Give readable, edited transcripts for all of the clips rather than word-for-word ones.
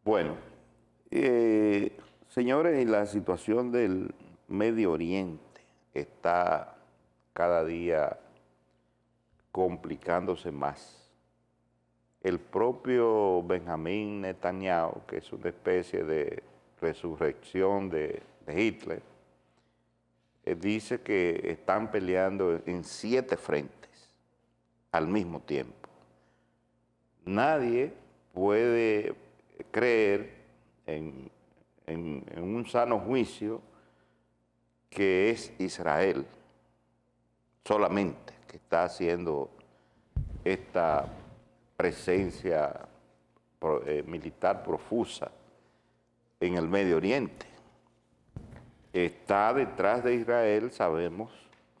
Bueno, señores, la situación del Medio Oriente está cada día complicándose más. El propio Benjamín Netanyahu, que es una especie de resurrección de Hitler, dice que están peleando en 7 frentes al mismo tiempo. Nadie puede creer en un sano juicio que es Israel solamente que está haciendo esta presencia militar profusa en el Medio Oriente. Está detrás de Israel, sabemos,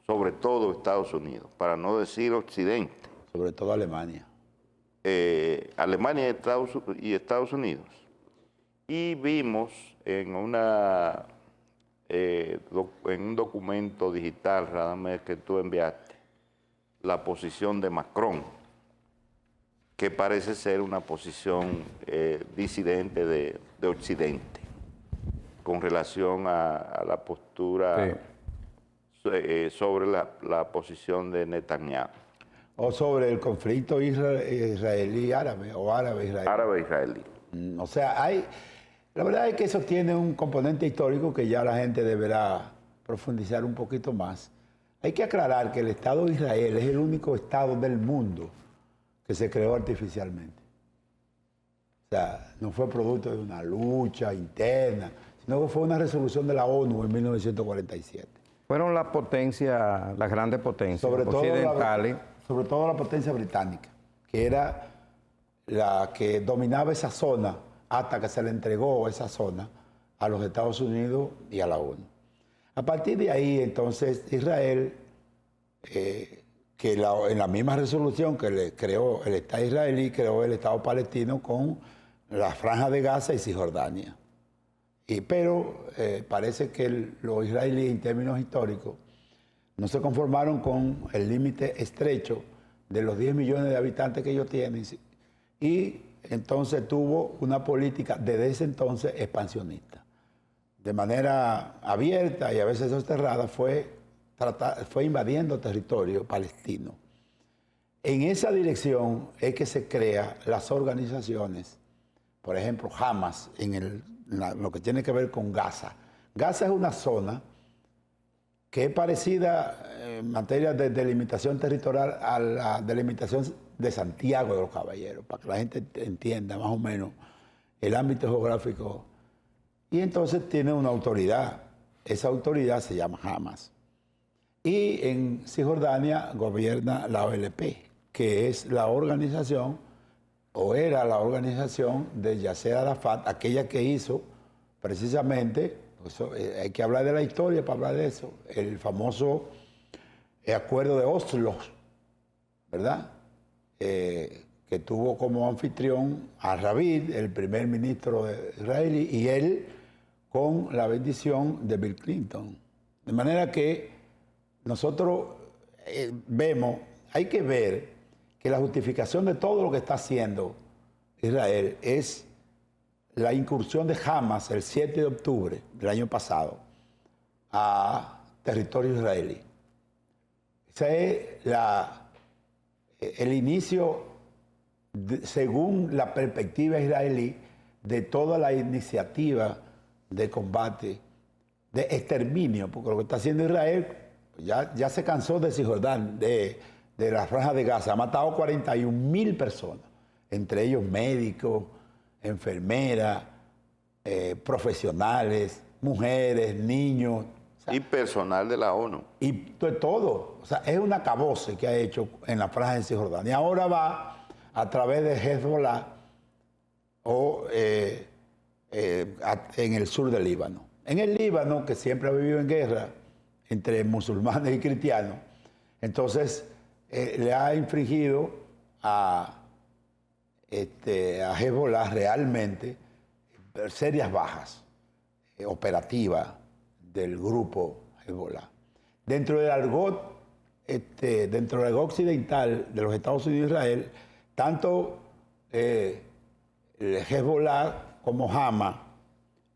sobre todo Estados Unidos, para no decir Occidente. Sobre todo Alemania. Alemania y Estados Unidos. Y vimos en un documento digital, Radamés, que tú enviaste, la posición de Macron, que parece ser una posición disidente de Occidente, con relación a la postura sobre la posición de Netanyahu. O sobre el conflicto israelí-árabe o árabe-israelí. Árabe-israelí. O sea, la verdad es que eso tiene un componente histórico que ya la gente deberá profundizar un poquito más. Hay que aclarar que el Estado de Israel es el único Estado del mundo que se creó artificialmente. O sea, no fue producto de una lucha interna, sino que fue una resolución de la ONU en 1947. Fueron las potencias, las grandes potencias occidentales. Sobre todo la potencia británica, que era la que dominaba esa zona hasta que se le entregó esa zona a los Estados Unidos y a la ONU. A partir de ahí, entonces, Israel, en la misma resolución que le creó el Estado israelí, creó el Estado palestino con la Franja de Gaza y Cisjordania. Pero parece que los israelíes, en términos históricos, no se conformaron con el límite estrecho de los 10 millones de habitantes que ellos tienen y entonces tuvo una política desde ese entonces expansionista. De manera abierta y a veces soterrada fue invadiendo territorio palestino. En esa dirección es que se crean las organizaciones, por ejemplo, Hamas, lo que tiene que ver con Gaza. Gaza es una zona que es parecida en materia de delimitación territorial a la delimitación de Santiago de los Caballeros, para que la gente entienda más o menos el ámbito geográfico. Y entonces tiene una autoridad. Esa autoridad se llama Hamas. Y en Cisjordania gobierna la OLP, que es la organización, o era la organización de Yasser Arafat, aquella que hizo precisamente... hay que hablar de la historia para hablar de eso. El famoso acuerdo de Oslo, ¿verdad? Que tuvo como anfitrión a Rabin, el primer ministro israelí, y él con la bendición de Bill Clinton. De manera que nosotros hay que ver que la justificación de todo lo que está haciendo Israel es la incursión de Hamas el 7 de octubre del año pasado a territorio israelí. Ese es el inicio, según la perspectiva israelí, de toda la iniciativa de combate, de exterminio, porque lo que está haciendo Israel pues ya se cansó de Cisjordania, de la Franja de Gaza. Ha matado 41,000 personas, entre ellos médicos, enfermeras, profesionales, mujeres, niños. O sea, y personal de la ONU. Y de todo. O sea, es un acabose que ha hecho en la Franja de Cisjordania. Ahora va a través de Hezbollah o en el sur del Líbano. En el Líbano, que siempre ha vivido en guerra entre musulmanes y cristianos, entonces le ha infligido a Hezbollah realmente serias bajas operativas del grupo Hezbollah. Dentro del argot occidental de los Estados Unidos e Israel, tanto el Hezbollah como Hamas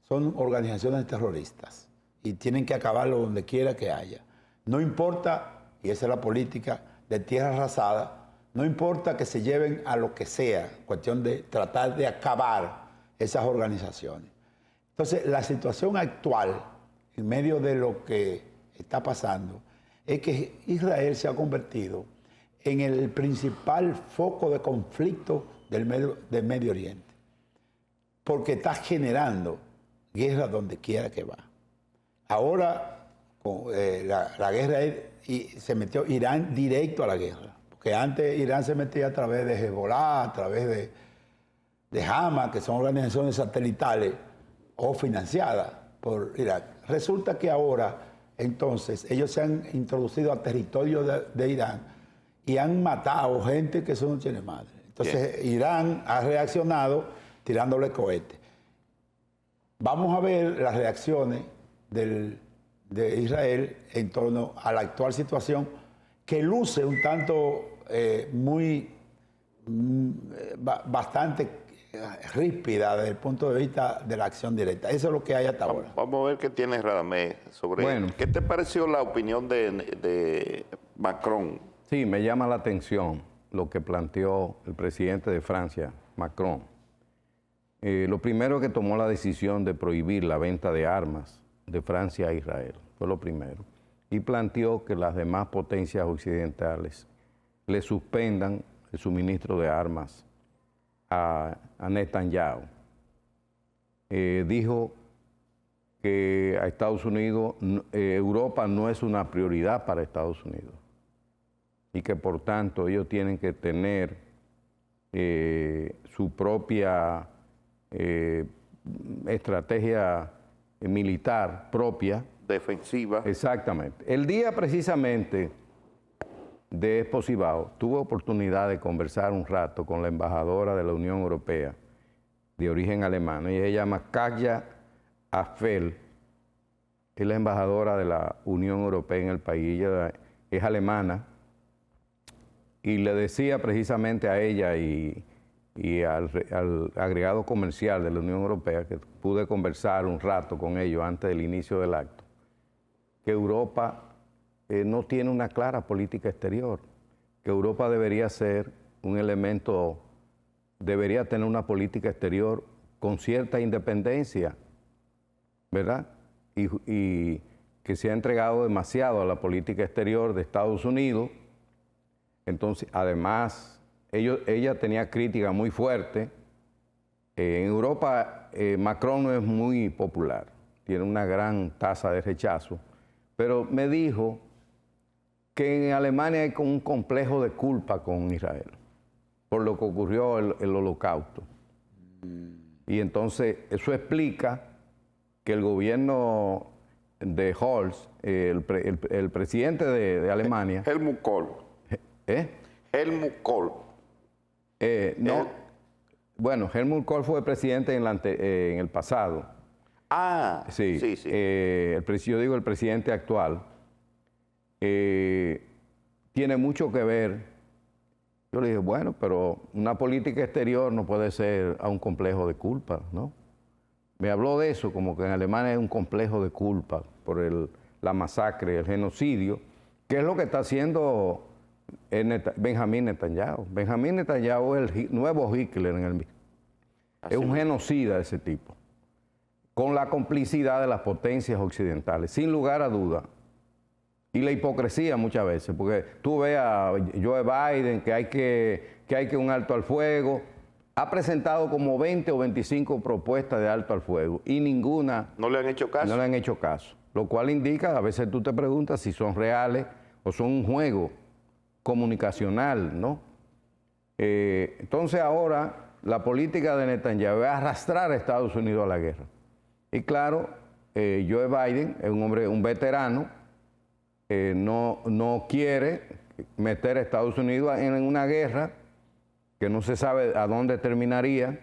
son organizaciones terroristas y tienen que acabarlo donde quiera que haya. No importa, y esa es la política de tierra arrasada, no importa que se lleven a lo que sea, cuestión de tratar de acabar esas organizaciones. Entonces, la situación actual, en medio de lo que está pasando, es que Israel se ha convertido en el principal foco de conflicto del Medio Oriente, porque está generando guerra donde quiera que va. Ahora, con, la guerra se metió Irán directo a la guerra, porque antes Irán se metía a través de Hezbollah, a través de Hamas, que son organizaciones satelitales o financiadas por Irak. Resulta que ahora, entonces, ellos se han introducido a territorio de Irán y han matado gente que eso no tiene madre. Entonces, Irán ha reaccionado tirándole cohetes. Vamos a ver las reacciones de Israel en torno a la actual situación, que luce un tanto bastante ríspida desde el punto de vista de la acción directa. Eso es lo que hay hasta ahora. Vamos a ver qué tiene Radamés sobre eso. ¿Qué te pareció la opinión de Macron? Sí, me llama la atención lo que planteó el presidente de Francia, Macron. Lo primero que tomó la decisión de prohibir la venta de armas de Francia a Israel, fue lo primero. Y planteó que las demás potencias occidentales le suspendan el suministro de armas a Netanyahu. Dijo que a Estados Unidos, Europa no es una prioridad para Estados Unidos y que por tanto ellos tienen que tener su propia estrategia militar propia. Defensiva. Exactamente. El día precisamente de Expo Cibao tuve oportunidad de conversar un rato con la embajadora de la Unión Europea de origen alemán. Ella se llama Katja Afel, es la embajadora de la Unión Europea en el país. Ella es alemana y le decía precisamente a ella y al agregado comercial de la Unión Europea, que pude conversar un rato con ellos antes del inicio del acto, que Europa no tiene una clara política exterior, que Europa debería ser un elemento, debería tener una política exterior con cierta independencia, ¿verdad? Y que se ha entregado demasiado a la política exterior de Estados Unidos. Entonces, además, ella tenía crítica muy fuerte. En Europa, Macron no es muy popular, tiene una gran tasa de rechazo, pero me dijo que en Alemania hay como un complejo de culpa con Israel por lo que ocurrió el Holocausto. Y entonces eso explica que el gobierno de Scholz, el presidente de Alemania... Helmut Kohl. Helmut Kohl. No, bueno, Helmut Kohl fue presidente en el pasado. Ah, sí. Yo digo el presidente actual. Tiene mucho que ver. Yo le dije, bueno, pero una política exterior no puede ser a un complejo de culpa, ¿no? Me habló de eso, como que en Alemania hay un complejo de culpa por la masacre, el genocidio, que es lo que está haciendo Benjamín Netanyahu. Benjamín Netanyahu es el nuevo Hitler en el mismo. Es un genocida de ese tipo, con la complicidad de las potencias occidentales, sin lugar a duda. Y la hipocresía muchas veces, porque tú ves a Joe Biden que hay que un alto al fuego. Ha presentado como 20 o 25 propuestas de alto al fuego y ninguna... ¿No le han hecho caso? No le han hecho caso. Lo cual indica, a veces tú te preguntas si son reales o son un juego comunicacional, ¿no? Entonces ahora la política de Netanyahu es arrastrar a Estados Unidos a la guerra. Y claro, Joe Biden es un hombre, un veterano, no quiere meter a Estados Unidos en una guerra que no se sabe a dónde terminaría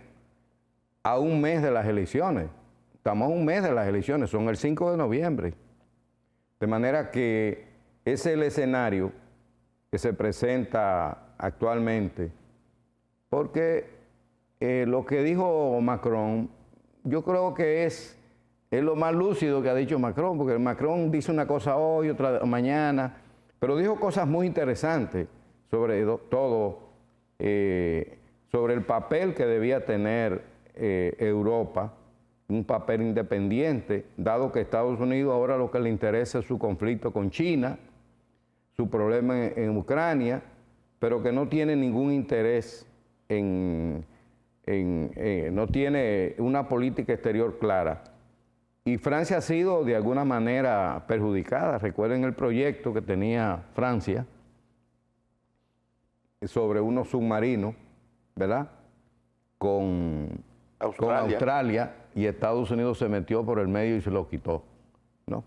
a un mes de las elecciones. Estamos a un mes de las elecciones, son el 5 de noviembre. De manera que ese es el escenario que se presenta actualmente, porque lo que dijo Macron yo creo que es lo más lúcido que ha dicho Macron, porque Macron dice una cosa hoy, otra mañana, pero dijo cosas muy interesantes sobre todo, sobre el papel que debía tener Europa, un papel independiente, dado que Estados Unidos ahora lo que le interesa es su conflicto con China, su problema en Ucrania, pero que no tiene ningún interés no tiene una política exterior clara. Y Francia ha sido de alguna manera perjudicada. Recuerden el proyecto que tenía Francia sobre unos submarinos, ¿verdad? Con Australia, y Estados Unidos se metió por el medio y se lo quitó, ¿no?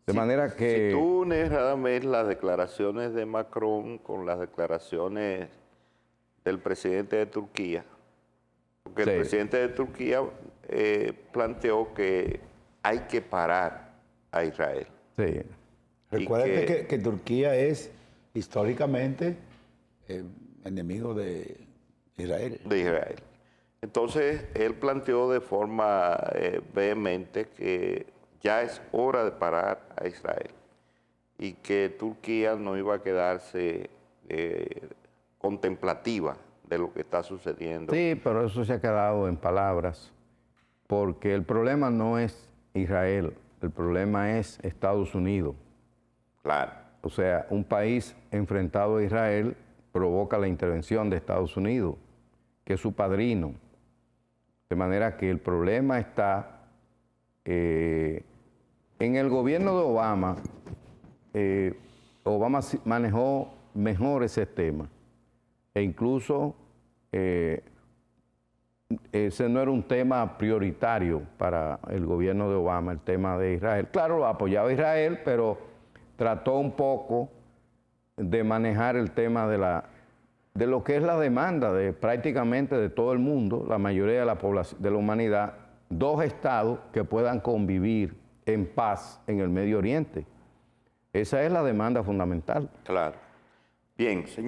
De manera que... Si tú unes realmente las declaraciones de Macron con las declaraciones del presidente de Turquía, porque el presidente de Turquía planteó que hay que parar a Israel. Sí. Recuerden que Turquía es históricamente enemigo de Israel. De Israel. Entonces, él planteó de forma vehemente que ya es hora de parar a Israel y que Turquía no iba a quedarse contemplativa de lo que está sucediendo. Sí, pero eso se ha quedado en palabras, porque el problema no es Israel, el problema es Estados Unidos. Claro. O sea, un país enfrentado a Israel provoca la intervención de Estados Unidos, que es su padrino. De manera que el problema está en el gobierno de Obama. Obama manejó mejor ese tema. E incluso ese no era un tema prioritario para el gobierno de Obama, el tema de Israel. Claro, lo apoyaba Israel, pero trató un poco de manejar el tema de lo que es la demanda de prácticamente de todo el mundo, la mayoría de la población, de la humanidad, dos estados que puedan convivir en paz en el Medio Oriente. Esa es la demanda fundamental. Claro. Bien, señor.